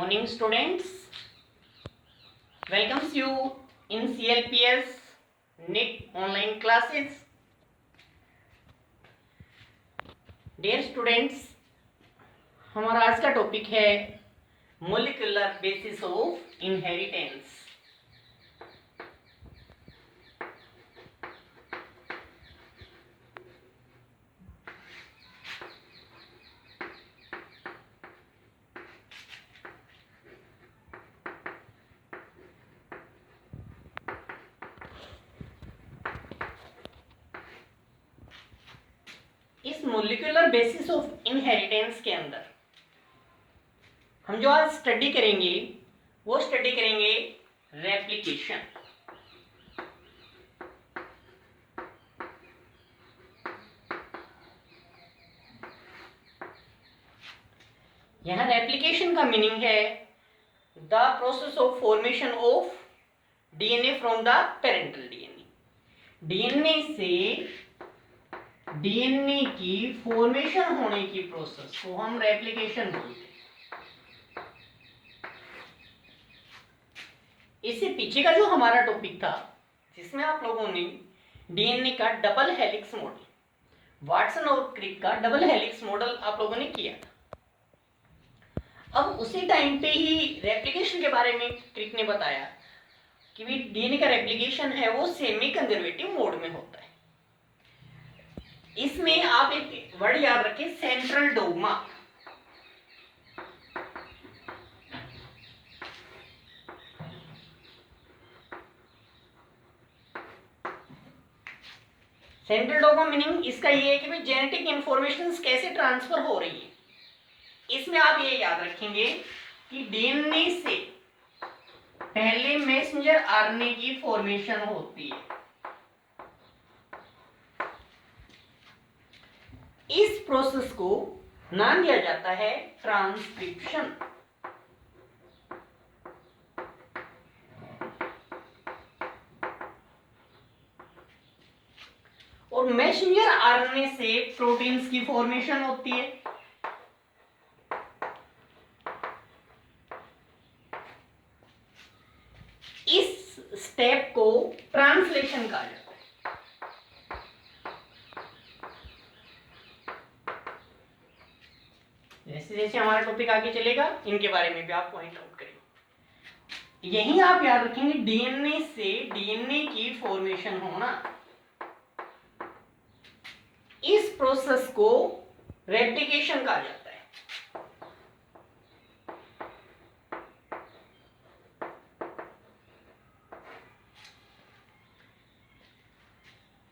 morning students, welcomes you in CLPS NIT online classes. Dear students, हमारा आज का topic है मोलिकुलर बेसिस ऑफ इनहेरिटेंस। इस molecular basis of inheritance के अंदर हम जो आज स्टडी करेंगे वो स्टडी करेंगे रेप्लिकेशन। यहां रेप्लिकेशन का मीनिंग है the process of formation of DNA from the parental DNA. DNA से डीएनए की फॉर्मेशन होने की प्रोसेस को हम रेप्लिकेशन बोलते हैं। इससे पीछे का जो हमारा टॉपिक था जिसमें आप लोगों ने डीएनए का डबल हेलिक्स मॉडल, वाटसन और क्रिक का डबल हेलिक्स मॉडल आप लोगों ने किया था। अब उसी टाइम पे ही रेप्लिकेशन के बारे में क्रिक ने बताया कि भी डीएनए का रेप्लिकेशन है वो सेमी कंजर्वेटिव मोड में होता है। इसमें आप एक वर्ड याद रखें, central dogma. Central dogma meaning इसका ये है कि भाई जेनेटिक इंफॉर्मेशन कैसे ट्रांसफर हो रही है। इसमें आप ये याद रखेंगे कि डीएनए से पहले मैसेंजर आरएनए की फॉर्मेशन होती है। इस प्रोसेस को नाम दिया जाता है ट्रांसक्रिप्शन। और मैसेंजर आरएनए से प्रोटीन्स की फॉर्मेशन होती है। इस स्टेप को ट्रांसलेशन कहा जाता है। जैसे जैसे हमारा टॉपिक आगे चलेगा इनके बारे में भी आप पॉइंट आउट करेंगे। यही आप याद रखेंगे, डीएनए से डीएनए की फॉर्मेशन होना, इस प्रोसेस को रेप्लिकेशन कहा जाता है।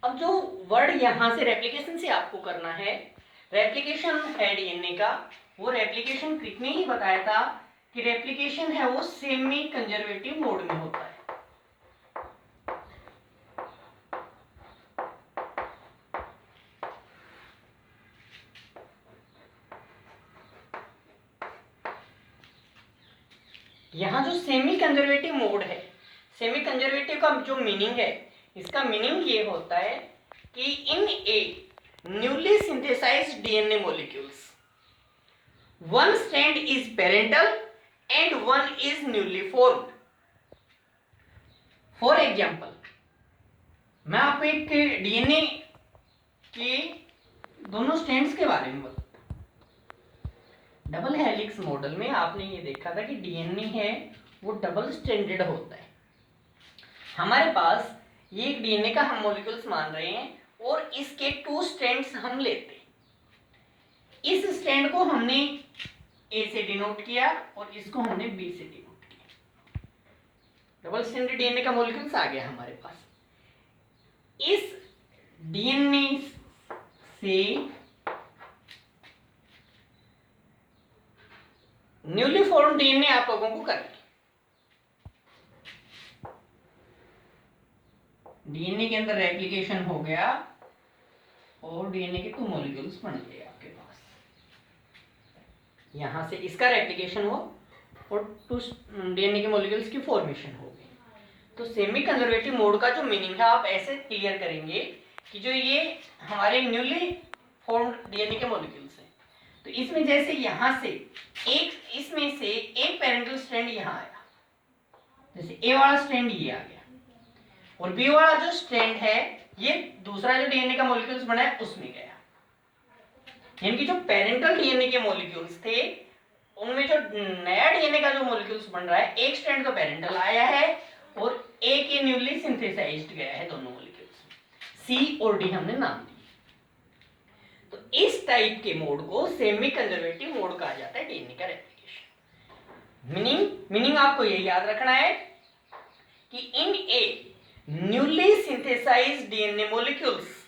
अब जो वर्ड यहां से रेप्लिकेशन से आपको करना है, रेप्लिकेशन है डीएनए का, वो रेप्लिकेशन क्रिक ने ही बताया था कि रेप्लिकेशन है वो सेमी कंजर्वेटिव मोड में होता है। यहां जो सेमी कंजर्वेटिव मोड है, सेमी कंजर्वेटिव का जो मीनिंग है, इसका मीनिंग ये होता है कि in a newly synthesized DNA molecules one strand is parental and one is newly formed. For example, मैं आपको एक डीएनए के दोनों स्ट्रैंड्स के बारे में बताता हूं। डबल हेलिक्स मॉडल में आपने ये देखा था कि डीएनए है वो डबल स्ट्रैंडेड होता है। हमारे पास ये एक डीएनए का हम मॉलिक्यूल्स मान रहे हैं और इसके 2 स्ट्रैंड्स हम लेते हैं। इस स्ट्रैंड को हमने ए से डिनोट किया और इसको हमने बी से डिनोट किया। डबल स्ट्रैंडेड डीएनए का मॉलिक्यूल्स आ गया हमारे पास। इस डीएनए से न्यूली फॉर्म्ड डीएनए आप लोगों को करना है। डीएनए के अंदर रेप्लिकेशन हो गया और डीएनए के 2 मॉलिक्यूल्स बन गए आपके पास। यहां से इसका रेप्लिकेशन हो और 2 डीएनए के मॉलिक्यूल्स की फॉर्मेशन हो गई। तो सेमी कंजर्वेटिव मोड का जो मीनिंग है आप ऐसे क्लियर करेंगे कि जो ये हमारे न्यूली फॉर्म्ड डीएनए के मॉलिक्यूल्स हैं, तो इसमें जैसे यहां से एक, इसमें से एक पेरेंटल स्ट्रैंड यहाँ आया, जैसे ए वाला स्ट्रैंड ये आ गया, और बी वाला जो स्ट्रैंड है ये दूसरा जो डीएनए का मॉलिक्यूल्स बना है उसमें गया। यानी कि जो पेरेंटल डीएनए के मॉलिक्यूल्स थे उनमें जो नया डीएनए का जो मॉलिक्यूल्स बन रहा है, एक स्ट्रैंड तो पेरेंटल आया है और एक ही न्यूली सिंथेसाइज्ड गया है, दोनों मॉलिक्यूल्स सी और डी हमने नाम दिए। तो इस टाइप के मोड को सेमी कंजर्वेटिव मोड कहा जाता है डीएनए का रेप्लिकेशन। मीनिंग आपको ये याद रखना है कि in a newly synthesized DNA molecules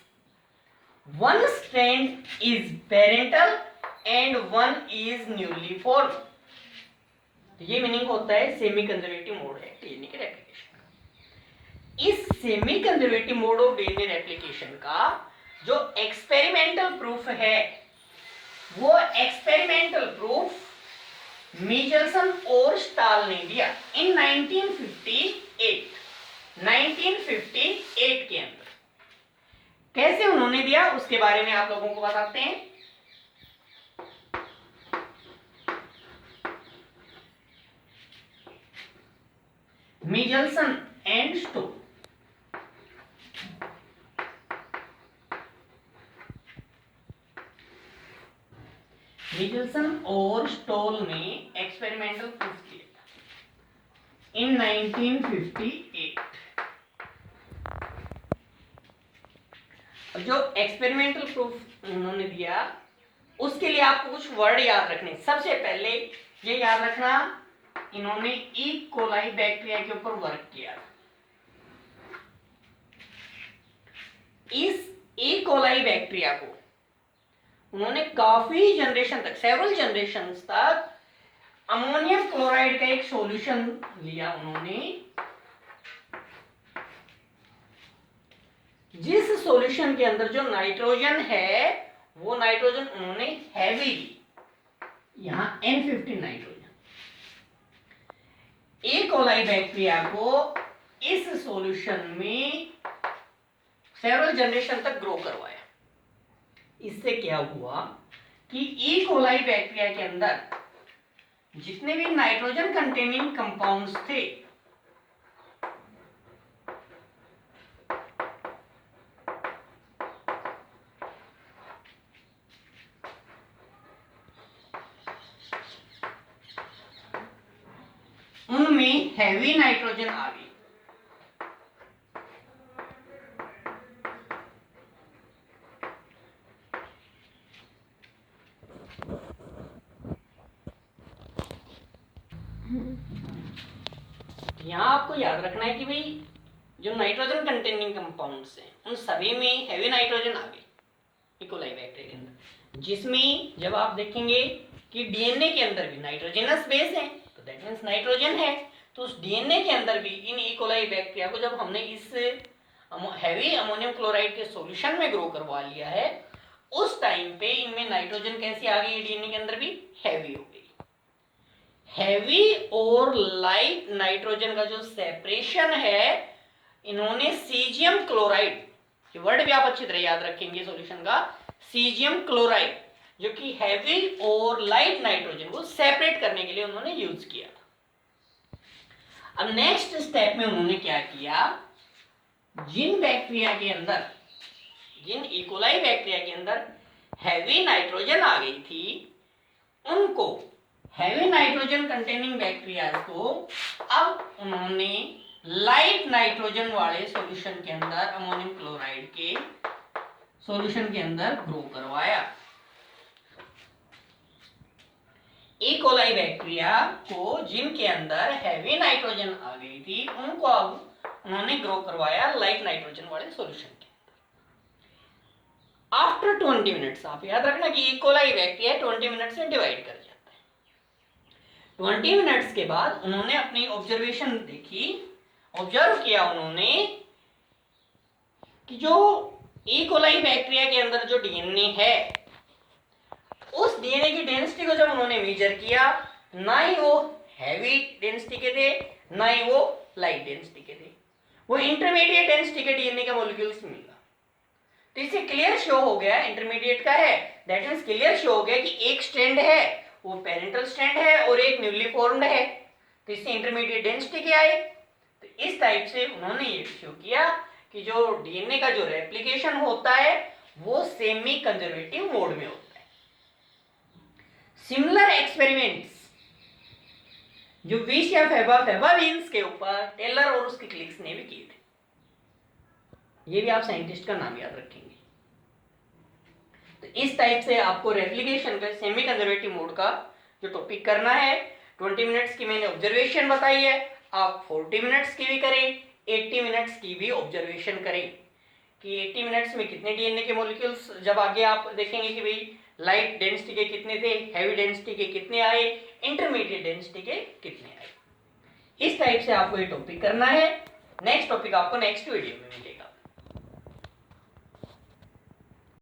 one strand is parental and one is newly formed। तो ये मीनिंग होता है सेमी कंजर्वेटिव मोड है डीएनए के रेप्लिकेशन। इस semi conservative mode of DNA replication का जो एक्सपेरिमेंटल प्रूफ है, वो एक्सपेरिमेंटल प्रूफ मिचेल्सन और स्टाल ने दिया इन 1958 के अंदर। कैसे उन्होंने दिया उसके बारे में आप लोगों को बताते हैं। मिचेल्सन एंड स्टोल, मिचेल्सन और स्टोल ने एक्सपेरिमेंटल प्रूफ दिया इन 1958। जो एक्सपेरिमेंटल प्रूफ उन्होंने दिया उसके लिए आपको कुछ वर्ड याद रखने। सबसे पहले ये याद रखना, इन्होंने ई कोलाई बैक्टीरिया के ऊपर वर्क किया। इस ई कोलाई बैक्टीरिया को उन्होंने काफी जनरेशन तक, सेवरल जनरेशन तक अमोनियम क्लोराइड का एक सॉल्यूशन लिया उन्होंने, जिस सॉल्यूशन के अंदर जो नाइट्रोजन है वो नाइट्रोजन उन्होंने हैवी ली, यहां N15 नाइट्रोजन। ए कोलाई बैक्टीरिया को इस सॉल्यूशन में सेवरल जनरेशन तक ग्रो करवाया। इससे क्या हुआ कि ई कोलाई बैक्टीरिया के अंदर जितने भी नाइट्रोजन कंटेनिंग कंपाउंड्स थे उनमें हैवी नाइट्रोजन आ गई। यहां आपको याद रखना है कि भाई जो नाइट्रोजन कंटेनिंग कंपाउंड्स हैं उन सभी में हैवी नाइट्रोजन आ गई ई कोलाई बैक्टीरिया के अंदर, जिसमें जब आप देखेंगे कि डीएनए के अंदर भी नाइट्रोजनस बेस है तो दैट मींस नाइट्रोजन है। तो उस डीएनए के अंदर भी इन ई कोलाई बैक्टीरिया को जब हमने इस हैवी अमोनियम क्लोराइड के सॉल्यूशन में ग्रो करवा लिया है, उस टाइम पे इनमें नाइट्रोजन कैसी आ गई, डीएनए के अंदर भी हैवी हो गई। हैवी और लाइट नाइट्रोजन का जो सेपरेशन है, इन्होंने सीजियम क्लोराइड, ये वर्ड भी आप अच्छी तरह याद रखेंगे सॉल्यूशन का, सीजियम क्लोराइड जो कि हैवी और लाइट नाइट्रोजन को सेपरेट करने के लिए उन्होंने यूज किया। अब नेक्स्ट स्टेप में उन्होंने क्या किया, जिन बैक्टीरिया के अंदर, जिन ई कोलाई बैक्टीरिया के अंदर हैवी नाइट्रोजन आ गई थी, उनको हैवी नाइट्रोजन कंटेनिंग बैक्टीरिया को अब उन्होंने लाइट नाइट्रोजन वाले सॉल्यूशन के अंदर, अमोनियम क्लोराइड के सॉल्यूशन के अंदर ग्रो करवाया। ई कोलाई बैक्टीरिया को जिनके अंदर हैवी नाइट्रोजन आ गई थी, उनको अब उन्होंने ग्रो करवाया लाइट नाइट्रोजन वाले सॉल्यूशन के अंदर। आफ्टर 20 मिनट्स, आप याद रखना कि ई कोलाई बैक्टीरिया 20 मिनट्स में डिवाइड कर जाता है। 20 मिनट्स के बाद उन्होंने अपनी ऑब्जर्वेशन देखी, ऑब्जर्व किया उन्होंने कि जो ई कोलाई बैक्टीरिया के अंदर जो डीएनए है, उस डीएनए की डेंसिटी को जब उन्होंने मेजर किया, ना ही वो हैवी डेंसिटी के थे ना ही वो लाइट डेंसिटी के थे, वो इंटरमीडिएट डेंसिटी के डीएनए का मॉलिक्यूल्स मिला। तो इससे क्लियर शो हो गया, इंटरमीडिएट का है, दैट मींस क्लियर शो हो गया कि एक स्ट्रैंड है वो पेरेंटल स्ट्रैंड है और एक न्यूली फॉर्म्ड है। तो इससे इंटरमीडिएट डेंसिटी क्या आई। तो इस टाइप से उन्होंने ये शो किया कि जो डीएनए का जो रेप्लिकेशन होता है वो सेमी कंजर्वेटिव मोड में होता है। सिमिलर एक्सपेरिमेंट्स जो विश या फेबावीन्स के ऊपर टेलर और उसके क्लिक्स ने भी किए थे। ये भी आप साइंटिस्ट का नाम याद रखेंगे। तो इस टाइप से आपको रेप्लिकेशन का सेमी कंजर्वेटिव मोड का जो टॉपिक करना है, 20 मिनट्स की मैंने ऑब्जर्वेशन बताई है, आप 40 मिनट्स की भी करें, 80 मिनट्स की भी ऑब्जर्वेशन करें कि 80 मिनट्स में कितने डीएनए के मॉलिक्यूल्स, जब आगे आप देखेंगे कि भाई लाइट डेंसिटी के कितने थे, हैवी डेंसिटी के कितने आए, इंटरमीडिएट डेंसिटी के कितने आए। इस टाइप से आपको ये टॉपिक करना है। नेक्स्ट टॉपिक आपको नेक्स्ट वीडियो में मिलेगा।